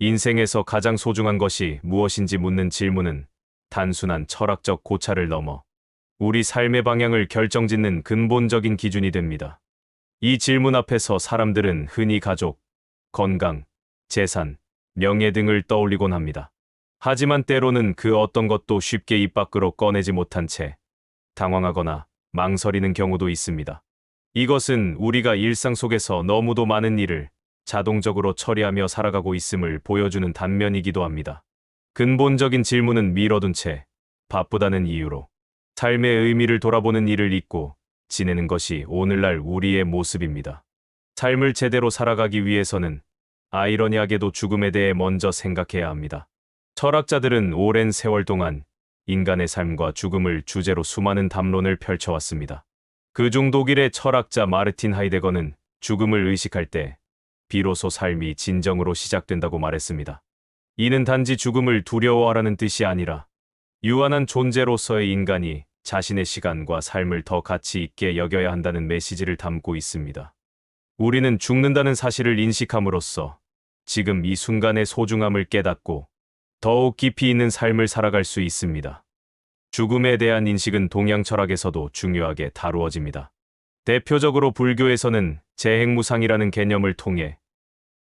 인생에서 가장 소중한 것이 무엇인지 묻는 질문은 단순한 철학적 고찰을 넘어 우리 삶의 방향을 결정짓는 근본적인 기준이 됩니다. 이 질문 앞에서 사람들은 흔히 가족, 건강, 재산, 명예 등을 떠올리곤 합니다. 하지만 때로는 그 어떤 것도 쉽게 입 밖으로 꺼내지 못한 채 당황하거나 망설이는 경우도 있습니다. 이것은 우리가 일상 속에서 너무도 많은 일을 자동적으로 처리하며 살아가고 있음을 보여주는 단면이기도 합니다. 근본적인 질문은 미뤄둔 채 바쁘다는 이유로 삶의 의미를 돌아보는 일을 잊고 지내는 것이 오늘날 우리의 모습입니다. 삶을 제대로 살아가기 위해서는 아이러니하게도 죽음에 대해 먼저 생각해야 합니다. 철학자들은 오랜 세월 동안 인간의 삶과 죽음을 주제로 수많은 담론을 펼쳐왔습니다. 그중 독일의 철학자 마르틴 하이데거는 죽음을 의식할 때 비로소 삶이 진정으로 시작된다고 말했습니다. 이는 단지 죽음을 두려워하라는 뜻이 아니라 유한한 존재로서의 인간이 자신의 시간과 삶을 더 가치 있게 여겨야 한다는 메시지를 담고 있습니다. 우리는 죽는다는 사실을 인식함으로써 지금 이 순간의 소중함을 깨닫고 더욱 깊이 있는 삶을 살아갈 수 있습니다. 죽음에 대한 인식은 동양 철학에서도 중요하게 다루어집니다. 대표적으로 불교에서는 재행무상이라는 개념을 통해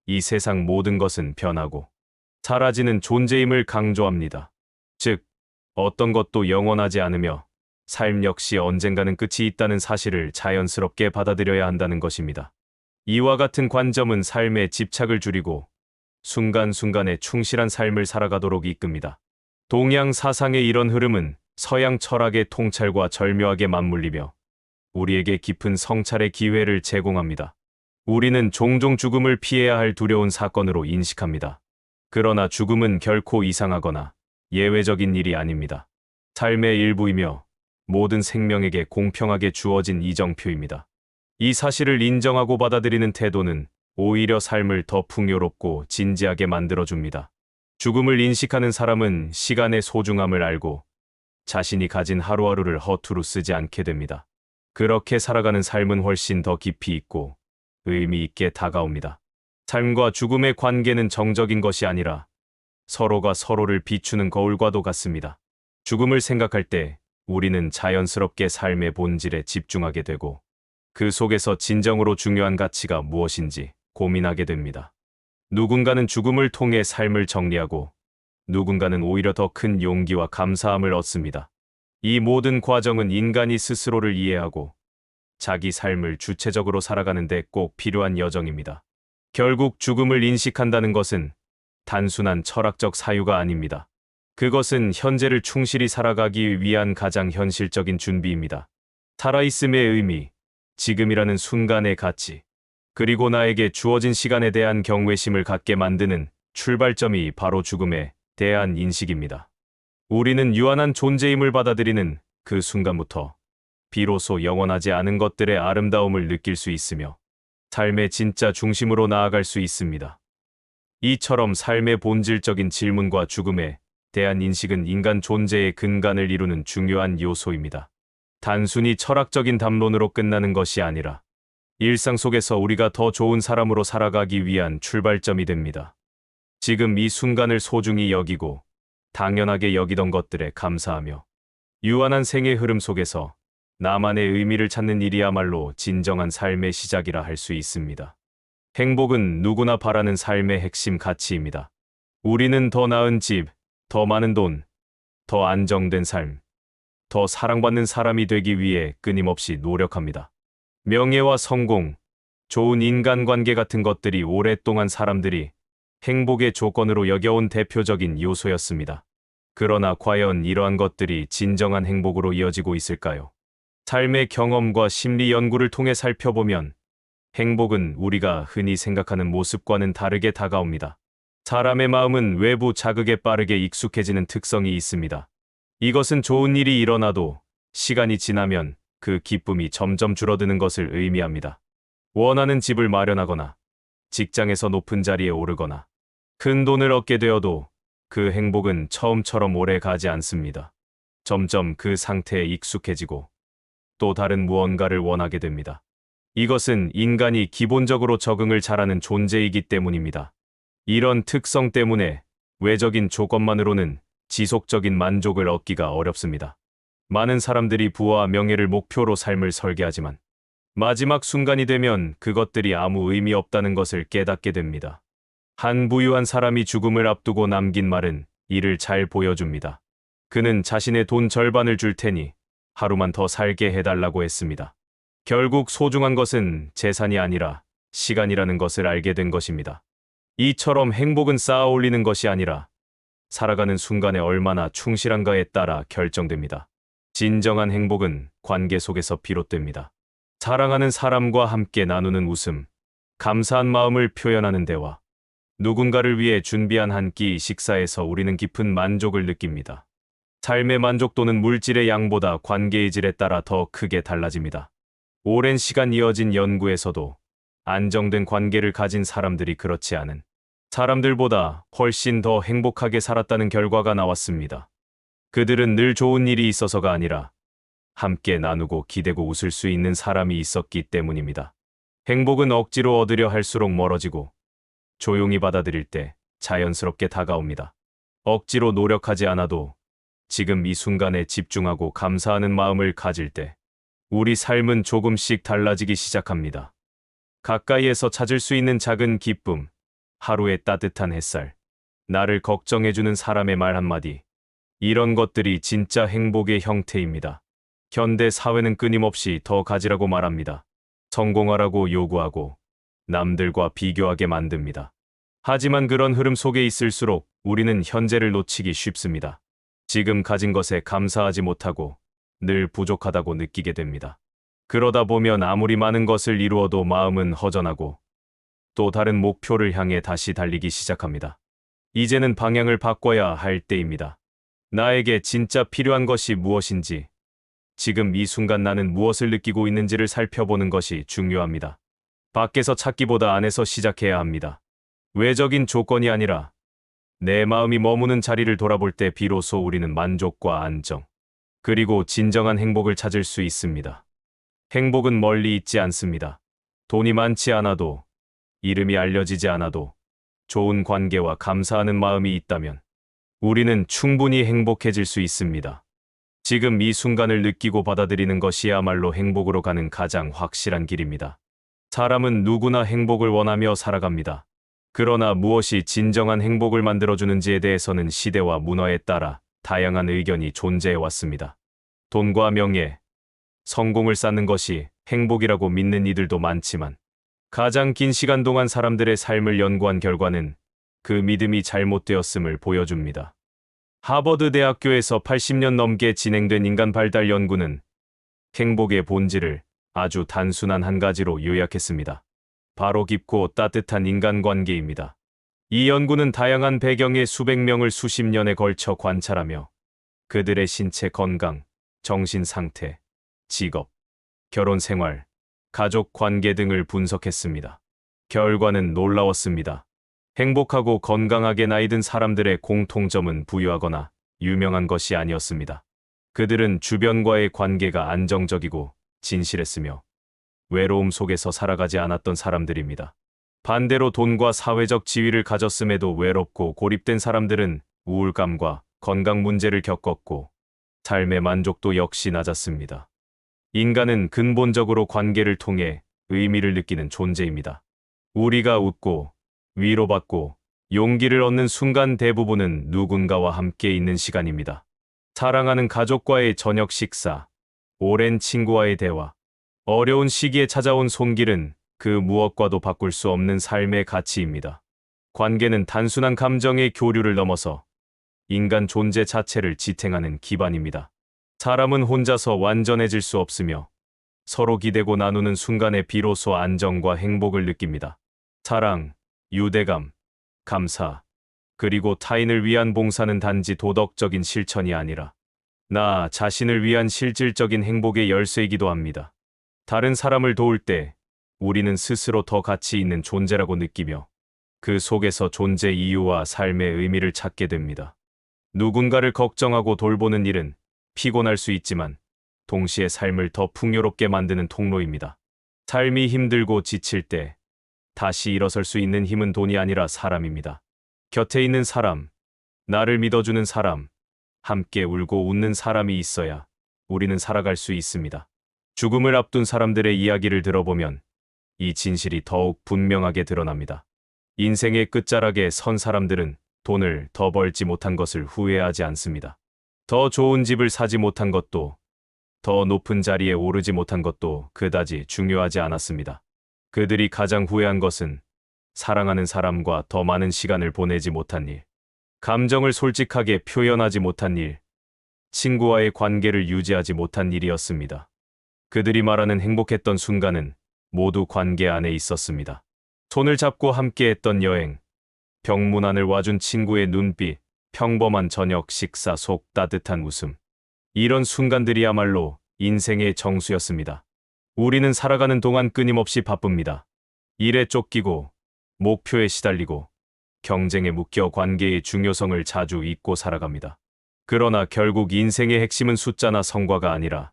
이 세상 모든 것은 변하고 사라지는 존재임을 강조합니다. 즉, 어떤 것도 영원하지 않으며 삶 역시 언젠가는 끝이 있다는 사실을 자연스럽게 받아들여야 한다는 것입니다. 이와 같은 관점은 삶에 집착을 줄이고 순간순간에 충실한 삶을 살아가도록 이끕니다. 동양 사상의 이런 흐름은 서양 철학의 통찰과 절묘하게 맞물리며 우리에게 깊은 성찰의 기회를 제공합니다. 우리는 종종 죽음을 피해야 할 두려운 사건으로 인식합니다. 그러나 죽음은 결코 이상하거나 예외적인 일이 아닙니다. 삶의 일부이며 모든 생명에게 공평하게 주어진 이정표입니다. 이 사실을 인정하고 받아들이는 태도는 오히려 삶을 더 풍요롭고 진지하게 만들어줍니다. 죽음을 인식하는 사람은 시간의 소중함을 알고 자신이 가진 하루하루를 허투루 쓰지 않게 됩니다. 그렇게 살아가는 삶은 훨씬 더 깊이 있고 의미 있게 다가옵니다. 삶과 죽음의 관계는 정적인 것이 아니라 서로가 서로를 비추는 거울과도 같습니다. 죽음을 생각할 때 우리는 자연스럽게 삶의 본질에 집중하게 되고 그 속에서 진정으로 중요한 가치가 무엇인지 고민하게 됩니다. 누군가는 죽음을 통해 삶을 정리하고 누군가는 오히려 더 큰 용기와 감사함을 얻습니다. 이 모든 과정은 인간이 스스로를 이해하고 자기 삶을 주체적으로 살아가는 데 꼭 필요한 여정입니다. 결국 죽음을 인식한다는 것은 단순한 철학적 사유가 아닙니다. 그것은 현재를 충실히 살아가기 위한 가장 현실적인 준비입니다. 살아있음의 의미, 지금이라는 순간의 가치, 그리고 나에게 주어진 시간에 대한 경외심을 갖게 만드는 출발점이 바로 죽음에 대한 인식입니다. 우리는 유한한 존재임을 받아들이는 그 순간부터 비로소 영원하지 않은 것들의 아름다움을 느낄 수 있으며 삶의 진짜 중심으로 나아갈 수 있습니다. 이처럼 삶의 본질적인 질문과 죽음에 대한 인식은 인간 존재의 근간을 이루는 중요한 요소입니다. 단순히 철학적인 담론으로 끝나는 것이 아니라 일상 속에서 우리가 더 좋은 사람으로 살아가기 위한 출발점이 됩니다. 지금 이 순간을 소중히 여기고 당연하게 여기던 것들에 감사하며 유한한 생의 흐름 속에서 나만의 의미를 찾는 일이야말로 진정한 삶의 시작이라 할 수 있습니다. 행복은 누구나 바라는 삶의 핵심 가치입니다. 우리는 더 나은 집, 더 많은 돈, 더 안정된 삶, 더 사랑받는 사람이 되기 위해 끊임없이 노력합니다. 명예와 성공, 좋은 인간관계 같은 것들이 오랫동안 사람들이 행복의 조건으로 여겨온 대표적인 요소였습니다. 그러나 과연 이러한 것들이 진정한 행복으로 이어지고 있을까요? 삶의 경험과 심리 연구를 통해 살펴보면 행복은 우리가 흔히 생각하는 모습과는 다르게 다가옵니다. 사람의 마음은 외부 자극에 빠르게 익숙해지는 특성이 있습니다. 이것은 좋은 일이 일어나도 시간이 지나면 그 기쁨이 점점 줄어드는 것을 의미합니다. 원하는 집을 마련하거나 직장에서 높은 자리에 오르거나 큰 돈을 얻게 되어도 그 행복은 처음처럼 오래 가지 않습니다. 점점 그 상태에 익숙해지고 또 다른 무언가를 원하게 됩니다. 이것은 인간이 기본적으로 적응을 잘하는 존재이기 때문입니다. 이런 특성 때문에 외적인 조건만으로는 지속적인 만족을 얻기가 어렵습니다. 많은 사람들이 부와 명예를 목표로 삶을 설계하지만 마지막 순간이 되면 그것들이 아무 의미 없다는 것을 깨닫게 됩니다. 한 부유한 사람이 죽음을 앞두고 남긴 말은 이를 잘 보여줍니다. 그는 자신의 돈 절반을 줄 테니 하루만 더 살게 해달라고 했습니다. 결국 소중한 것은 재산이 아니라 시간이라는 것을 알게 된 것입니다. 이처럼 행복은 쌓아 올리는 것이 아니라 살아가는 순간에 얼마나 충실한가에 따라 결정됩니다. 진정한 행복은 관계 속에서 비롯됩니다. 사랑하는 사람과 함께 나누는 웃음, 감사한 마음을 표현하는 대화, 누군가를 위해 준비한 한 끼 식사에서 우리는 깊은 만족을 느낍니다. 삶의 만족도는 물질의 양보다 관계의 질에 따라 더 크게 달라집니다. 오랜 시간 이어진 연구에서도 안정된 관계를 가진 사람들이 그렇지 않은 사람들보다 훨씬 더 행복하게 살았다는 결과가 나왔습니다. 그들은 늘 좋은 일이 있어서가 아니라 함께 나누고 기대고 웃을 수 있는 사람이 있었기 때문입니다. 행복은 억지로 얻으려 할수록 멀어지고 조용히 받아들일 때 자연스럽게 다가옵니다. 억지로 노력하지 않아도 지금 이 순간에 집중하고 감사하는 마음을 가질 때 우리 삶은 조금씩 달라지기 시작합니다. 가까이에서 찾을 수 있는 작은 기쁨, 하루의 따뜻한 햇살, 나를 걱정해주는 사람의 말 한마디, 이런 것들이 진짜 행복의 형태입니다. 현대 사회는 끊임없이 더 가지라고 말합니다. 성공하라고 요구하고 남들과 비교하게 만듭니다. 하지만 그런 흐름 속에 있을수록 우리는 현재를 놓치기 쉽습니다. 지금 가진 것에 감사하지 못하고 늘 부족하다고 느끼게 됩니다. 그러다 보면 아무리 많은 것을 이루어도 마음은 허전하고 또 다른 목표를 향해 다시 달리기 시작합니다. 이제는 방향을 바꿔야 할 때입니다. 나에게 진짜 필요한 것이 무엇인지, 지금 이 순간 나는 무엇을 느끼고 있는지를 살펴보는 것이 중요합니다. 밖에서 찾기보다 안에서 시작해야 합니다. 외적인 조건이 아니라 내 마음이 머무는 자리를 돌아볼 때 비로소 우리는 만족과 안정, 그리고 진정한 행복을 찾을 수 있습니다. 행복은 멀리 있지 않습니다. 돈이 많지 않아도, 이름이 알려지지 않아도 좋은 관계와 감사하는 마음이 있다면 우리는 충분히 행복해질 수 있습니다. 지금 이 순간을 느끼고 받아들이는 것이야말로 행복으로 가는 가장 확실한 길입니다. 사람은 누구나 행복을 원하며 살아갑니다. 그러나 무엇이 진정한 행복을 만들어주는지에 대해서는 시대와 문화에 따라 다양한 의견이 존재해 왔습니다. 돈과 명예, 성공을 쌓는 것이 행복이라고 믿는 이들도 많지만 가장 긴 시간 동안 사람들의 삶을 연구한 결과는 그 믿음이 잘못되었음을 보여줍니다. 하버드 대학교에서 80년 넘게 진행된 인간 발달 연구는 행복의 본질을 아주 단순한 한 가지로 요약했습니다. 바로 깊고 따뜻한 인간관계입니다. 이 연구는 다양한 배경의 수백 명을 수십 년에 걸쳐 관찰하며 그들의 신체 건강, 정신 상태, 직업, 결혼 생활, 가족 관계 등을 분석했습니다. 결과는 놀라웠습니다. 행복하고 건강하게 나이든 사람들의 공통점은 부유하거나 유명한 것이 아니었습니다. 그들은 주변과의 관계가 안정적이고 진실했으며 외로움 속에서 살아가지 않았던 사람들입니다. 반대로 돈과 사회적 지위를 가졌음에도 외롭고 고립된 사람들은 우울감과 건강 문제를 겪었고 삶의 만족도 역시 낮았습니다. 인간은 근본적으로 관계를 통해 의미를 느끼는 존재입니다. 우리가 웃고 위로받고 용기를 얻는 순간 대부분은 누군가와 함께 있는 시간입니다. 사랑하는 가족과의 저녁 식사, 오랜 친구와의 대화, 어려운 시기에 찾아온 손길은 그 무엇과도 바꿀 수 없는 삶의 가치입니다. 관계는 단순한 감정의 교류를 넘어서 인간 존재 자체를 지탱하는 기반입니다. 사람은 혼자서 완전해질 수 없으며 서로 기대고 나누는 순간에 비로소 안정과 행복을 느낍니다. 사랑, 유대감, 감사, 그리고 타인을 위한 봉사는 단지 도덕적인 실천이 아니라 나 자신을 위한 실질적인 행복의 열쇠이기도 합니다. 다른 사람을 도울 때 우리는 스스로 더 가치 있는 존재라고 느끼며 그 속에서 존재 이유와 삶의 의미를 찾게 됩니다. 누군가를 걱정하고 돌보는 일은 피곤할 수 있지만 동시에 삶을 더 풍요롭게 만드는 통로입니다. 삶이 힘들고 지칠 때 다시 일어설 수 있는 힘은 돈이 아니라 사람입니다. 곁에 있는 사람, 나를 믿어주는 사람, 함께 울고 웃는 사람이 있어야 우리는 살아갈 수 있습니다. 죽음을 앞둔 사람들의 이야기를 들어보면 이 진실이 더욱 분명하게 드러납니다. 인생의 끝자락에 선 사람들은 돈을 더 벌지 못한 것을 후회하지 않습니다. 더 좋은 집을 사지 못한 것도, 더 높은 자리에 오르지 못한 것도 그다지 중요하지 않았습니다. 그들이 가장 후회한 것은 사랑하는 사람과 더 많은 시간을 보내지 못한 일, 감정을 솔직하게 표현하지 못한 일, 친구와의 관계를 유지하지 못한 일이었습니다. 그들이 말하는 행복했던 순간은 모두 관계 안에 있었습니다. 손을 잡고 함께했던 여행, 병문 안을 와준 친구의 눈빛, 평범한 저녁 식사 속 따뜻한 웃음. 이런 순간들이야말로 인생의 정수였습니다. 우리는 살아가는 동안 끊임없이 바쁩니다. 일에 쫓기고, 목표에 시달리고, 경쟁에 묶여 관계의 중요성을 자주 잊고 살아갑니다. 그러나 결국 인생의 핵심은 숫자나 성과가 아니라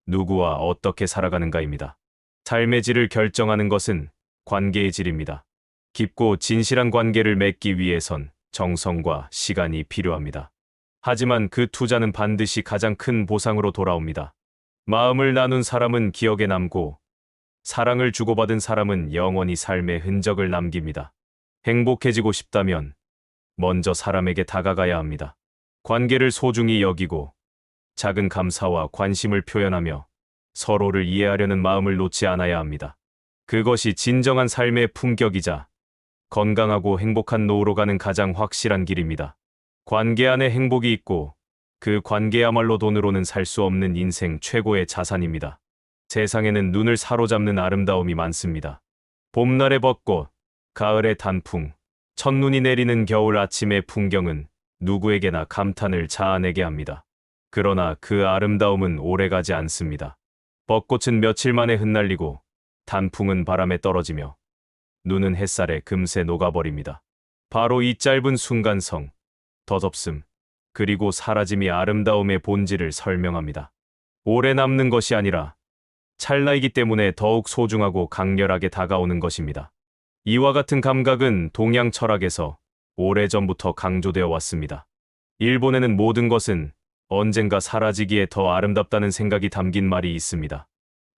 누구와 어떻게 살아가는가입니다. 삶의 질을 결정하는 것은 관계의 질입니다. 깊고 진실한 관계를 맺기 위해선 정성과 시간이 필요합니다. 하지만 그 투자는 반드시 가장 큰 보상으로 돌아옵니다. 마음을 나눈 사람은 기억에 남고, 사랑을 주고받은 사람은 영원히 삶의 흔적을 남깁니다. 행복해지고 싶다면 먼저 사람에게 다가가야 합니다. 관계를 소중히 여기고 작은 감사와 관심을 표현하며 서로를 이해하려는 마음을 놓지 않아야 합니다. 그것이 진정한 삶의 품격이자 건강하고 행복한 노후로 가는 가장 확실한 길입니다. 관계 안에 행복이 있고 그 관계야말로 돈으로는 살 수 없는 인생 최고의 자산입니다. 세상에는 눈을 사로잡는 아름다움이 많습니다. 봄날의 벚꽃, 가을의 단풍, 첫눈이 내리는 겨울 아침의 풍경은 누구에게나 감탄을 자아내게 합니다. 그러나 그 아름다움은 오래가지 않습니다. 벚꽃은 며칠 만에 흩날리고 단풍은 바람에 떨어지며 눈은 햇살에 금세 녹아버립니다. 바로 이 짧은 순간성, 덧없음, 그리고 사라짐이 아름다움의 본질을 설명합니다. 오래 남는 것이 아니라 찰나이기 때문에 더욱 소중하고 강렬하게 다가오는 것입니다. 이와 같은 감각은 동양 철학에서 오래전부터 강조되어 왔습니다. 일본에는 모든 것은 언젠가 사라지기에 더 아름답다는 생각이 담긴 말이 있습니다.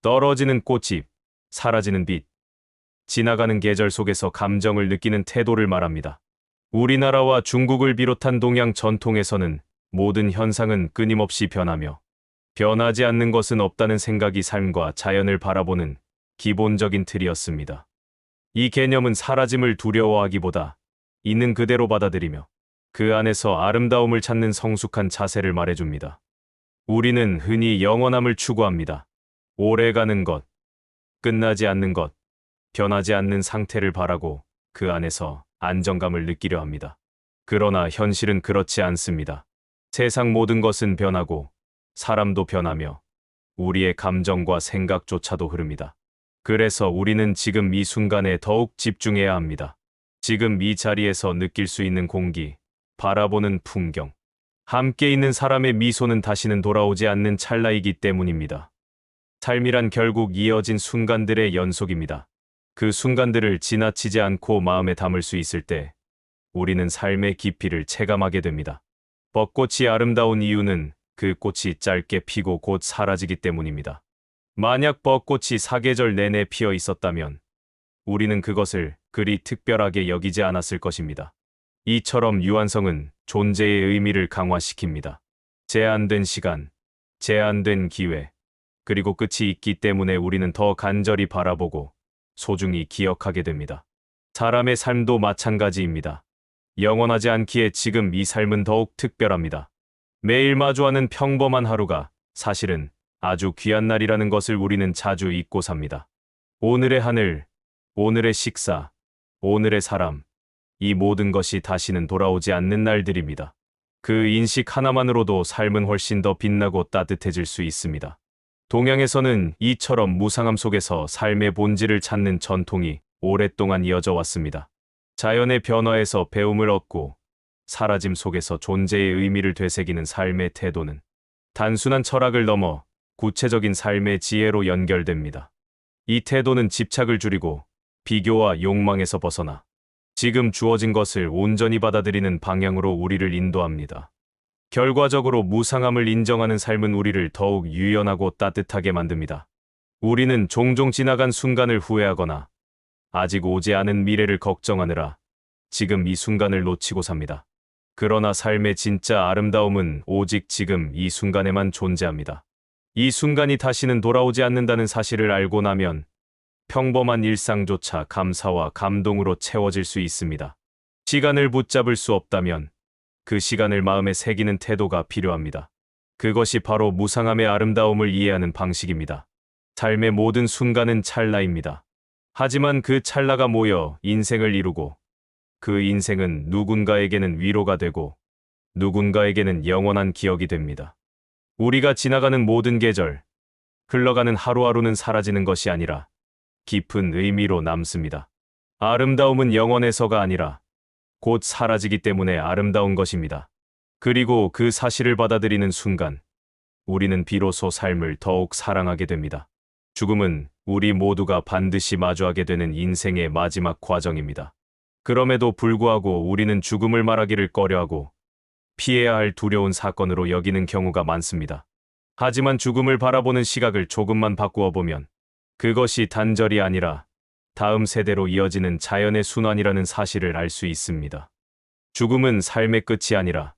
떨어지는 꽃잎, 사라지는 빛, 지나가는 계절 속에서 감정을 느끼는 태도를 말합니다. 우리나라와 중국을 비롯한 동양 전통에서는 모든 현상은 끊임없이 변하며 변하지 않는 것은 없다는 생각이 삶과 자연을 바라보는 기본적인 틀이었습니다. 이 개념은 사라짐을 두려워하기보다 있는 그대로 받아들이며 그 안에서 아름다움을 찾는 성숙한 자세를 말해줍니다. 우리는 흔히 영원함을 추구합니다. 오래가는 것, 끝나지 않는 것, 변하지 않는 상태를 바라고 그 안에서 안정감을 느끼려 합니다. 그러나 현실은 그렇지 않습니다. 세상 모든 것은 변하고 사람도 변하며 우리의 감정과 생각조차도 흐릅니다. 그래서 우리는 지금 이 순간에 더욱 집중해야 합니다. 지금 이 자리에서 느낄 수 있는 공기, 바라보는 풍경, 함께 있는 사람의 미소는 다시는 돌아오지 않는 찰나이기 때문입니다. 삶이란 결국 이어진 순간들의 연속입니다. 그 순간들을 지나치지 않고 마음에 담을 수 있을 때 우리는 삶의 깊이를 체감하게 됩니다. 벚꽃이 아름다운 이유는 그 꽃이 짧게 피고 곧 사라지기 때문입니다. 만약 벚꽃이 사계절 내내 피어 있었다면 우리는 그것을 그리 특별하게 여기지 않았을 것입니다. 이처럼 유한성은 존재의 의미를 강화시킵니다. 제한된 시간, 제한된 기회, 그리고 끝이 있기 때문에 우리는 더 간절히 바라보고 소중히 기억하게 됩니다. 사람의 삶도 마찬가지입니다. 영원하지 않기에 지금 이 삶은 더욱 특별합니다. 매일 마주하는 평범한 하루가 사실은 아주 귀한 날이라는 것을 우리는 자주 잊고 삽니다. 오늘의 하늘, 오늘의 식사, 오늘의 사람, 이 모든 것이 다시는 돌아오지 않는 날들입니다. 그 인식 하나만으로도 삶은 훨씬 더 빛나고 따뜻해질 수 있습니다. 동양에서는 이처럼 무상함 속에서 삶의 본질을 찾는 전통이 오랫동안 이어져 왔습니다. 자연의 변화에서 배움을 얻고 사라짐 속에서 존재의 의미를 되새기는 삶의 태도는 단순한 철학을 넘어 구체적인 삶의 지혜로 연결됩니다. 이 태도는 집착을 줄이고 비교와 욕망에서 벗어나 지금 주어진 것을 온전히 받아들이는 방향으로 우리를 인도합니다. 결과적으로 무상함을 인정하는 삶은 우리를 더욱 유연하고 따뜻하게 만듭니다. 우리는 종종 지나간 순간을 후회하거나 아직 오지 않은 미래를 걱정하느라 지금 이 순간을 놓치고 삽니다. 그러나 삶의 진짜 아름다움은 오직 지금 이 순간에만 존재합니다. 이 순간이 다시는 돌아오지 않는다는 사실을 알고 나면 평범한 일상조차 감사와 감동으로 채워질 수 있습니다. 시간을 붙잡을 수 없다면 그 시간을 마음에 새기는 태도가 필요합니다. 그것이 바로 무상함의 아름다움을 이해하는 방식입니다. 삶의 모든 순간은 찰나입니다. 하지만 그 찰나가 모여 인생을 이루고 그 인생은 누군가에게는 위로가 되고 누군가에게는 영원한 기억이 됩니다. 우리가 지나가는 모든 계절, 흘러가는 하루하루는 사라지는 것이 아니라 깊은 의미로 남습니다. 아름다움은 영원해서가 아니라 곧 사라지기 때문에 아름다운 것입니다. 그리고 그 사실을 받아들이는 순간 우리는 비로소 삶을 더욱 사랑하게 됩니다. 죽음은 우리 모두가 반드시 마주하게 되는 인생의 마지막 과정입니다. 그럼에도 불구하고 우리는 죽음을 말하기를 꺼려하고 피해야 할 두려운 사건으로 여기는 경우가 많습니다. 하지만 죽음을 바라보는 시각을 조금만 바꾸어 보면 그것이 단절이 아니라 다음 세대로 이어지는 자연의 순환이라는 사실을 알 수 있습니다. 죽음은 삶의 끝이 아니라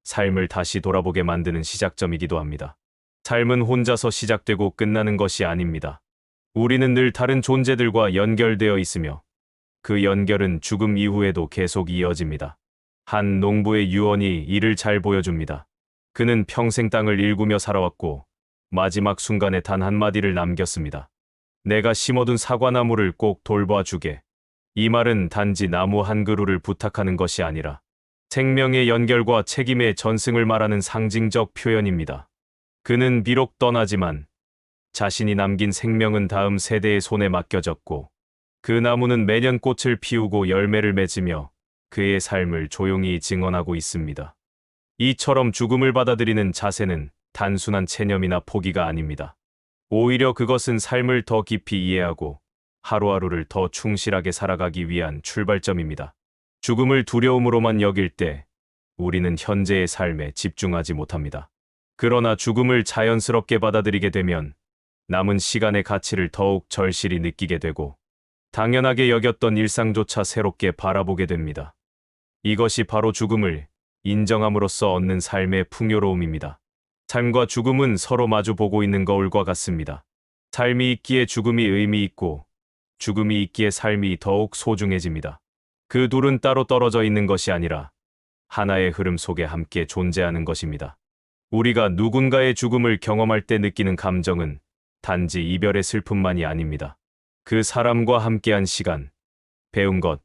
삶을 다시 돌아보게 만드는 시작점이기도 합니다. 삶은 혼자서 시작되고 끝나는 것이 아닙니다. 우리는 늘 다른 존재들과 연결되어 있으며 그 연결은 죽음 이후에도 계속 이어집니다. 한 농부의 유언이 이를 잘 보여줍니다. 그는 평생 땅을 일구며 살아왔고 마지막 순간에 단 한마디를 남겼습니다. 내가 심어둔 사과나무를 꼭 돌봐주게. 이 말은 단지 나무 한 그루를 부탁하는 것이 아니라 생명의 연결과 책임의 전승을 말하는 상징적 표현입니다. 그는 비록 떠나지만 자신이 남긴 생명은 다음 세대의 손에 맡겨졌고 그 나무는 매년 꽃을 피우고 열매를 맺으며 그의 삶을 조용히 증언하고 있습니다. 이처럼 죽음을 받아들이는 자세는 단순한 체념이나 포기가 아닙니다. 오히려 그것은 삶을 더 깊이 이해하고 하루하루를 더 충실하게 살아가기 위한 출발점입니다. 죽음을 두려움으로만 여길 때 우리는 현재의 삶에 집중하지 못합니다. 그러나 죽음을 자연스럽게 받아들이게 되면 남은 시간의 가치를 더욱 절실히 느끼게 되고 당연하게 여겼던 일상조차 새롭게 바라보게 됩니다. 이것이 바로 죽음을 인정함으로써 얻는 삶의 풍요로움입니다. 삶과 죽음은 서로 마주보고 있는 거울과 같습니다. 삶이 있기에 죽음이 의미 있고 죽음이 있기에 삶이 더욱 소중해집니다. 그 둘은 따로 떨어져 있는 것이 아니라 하나의 흐름 속에 함께 존재하는 것입니다. 우리가 누군가의 죽음을 경험할 때 느끼는 감정은 단지 이별의 슬픔만이 아닙니다. 그 사람과 함께한 시간, 배운 것,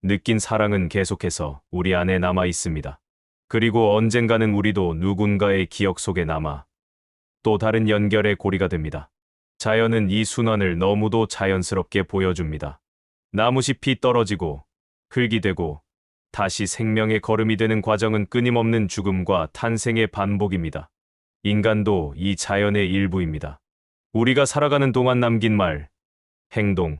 느낀 사랑은 계속해서 우리 안에 남아 있습니다. 그리고 언젠가는 우리도 누군가의 기억 속에 남아 또 다른 연결의 고리가 됩니다. 자연은 이 순환을 너무도 자연스럽게 보여줍니다. 나무잎이 떨어지고 흙이 되고 다시 생명의 거름이 되는 과정은 끊임없는 죽음과 탄생의 반복입니다. 인간도 이 자연의 일부입니다. 우리가 살아가는 동안 남긴 말, 행동,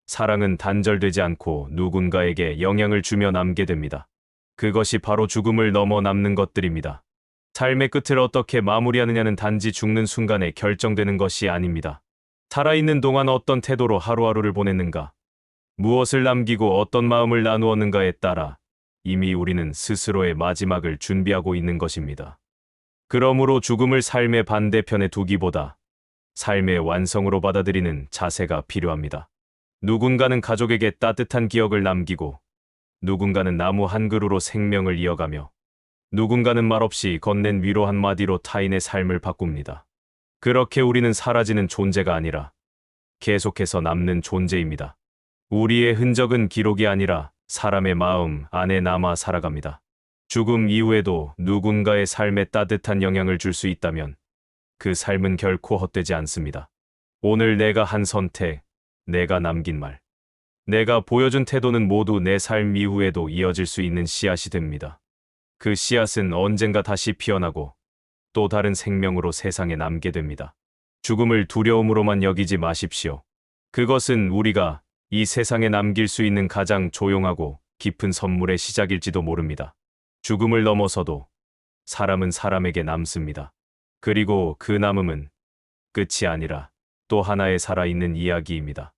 사랑은 단절되지 않고 누군가에게 영향을 주며 남게 됩니다. 그것이 바로 죽음을 넘어 남는 것들입니다. 삶의 끝을 어떻게 마무리하느냐는 단지 죽는 순간에 결정되는 것이 아닙니다. 살아있는 동안 어떤 태도로 하루하루를 보냈는가, 무엇을 남기고 어떤 마음을 나누었는가에 따라 이미 우리는 스스로의 마지막을 준비하고 있는 것입니다. 그러므로 죽음을 삶의 반대편에 두기보다 삶의 완성으로 받아들이는 자세가 필요합니다. 누군가는 가족에게 따뜻한 기억을 남기고 누군가는 나무 한 그루로 생명을 이어가며 누군가는 말없이 건넨 위로 한마디로 타인의 삶을 바꿉니다. 그렇게 우리는 사라지는 존재가 아니라 계속해서 남는 존재입니다. 우리의 흔적은 기록이 아니라 사람의 마음 안에 남아 살아갑니다. 죽음 이후에도 누군가의 삶에 따뜻한 영향을 줄 수 있다면 그 삶은 결코 헛되지 않습니다. 오늘 내가 한 선택, 내가 남긴 말, 내가 보여준 태도는 모두 내 삶 이후에도 이어질 수 있는 씨앗이 됩니다. 그 씨앗은 언젠가 다시 피어나고 또 다른 생명으로 세상에 남게 됩니다. 죽음을 두려움으로만 여기지 마십시오. 그것은 우리가 이 세상에 남길 수 있는 가장 조용하고 깊은 선물의 시작일지도 모릅니다. 죽음을 넘어서도 사람은 사람에게 남습니다. 그리고 그 남음은 끝이 아니라 또 하나의 살아있는 이야기입니다.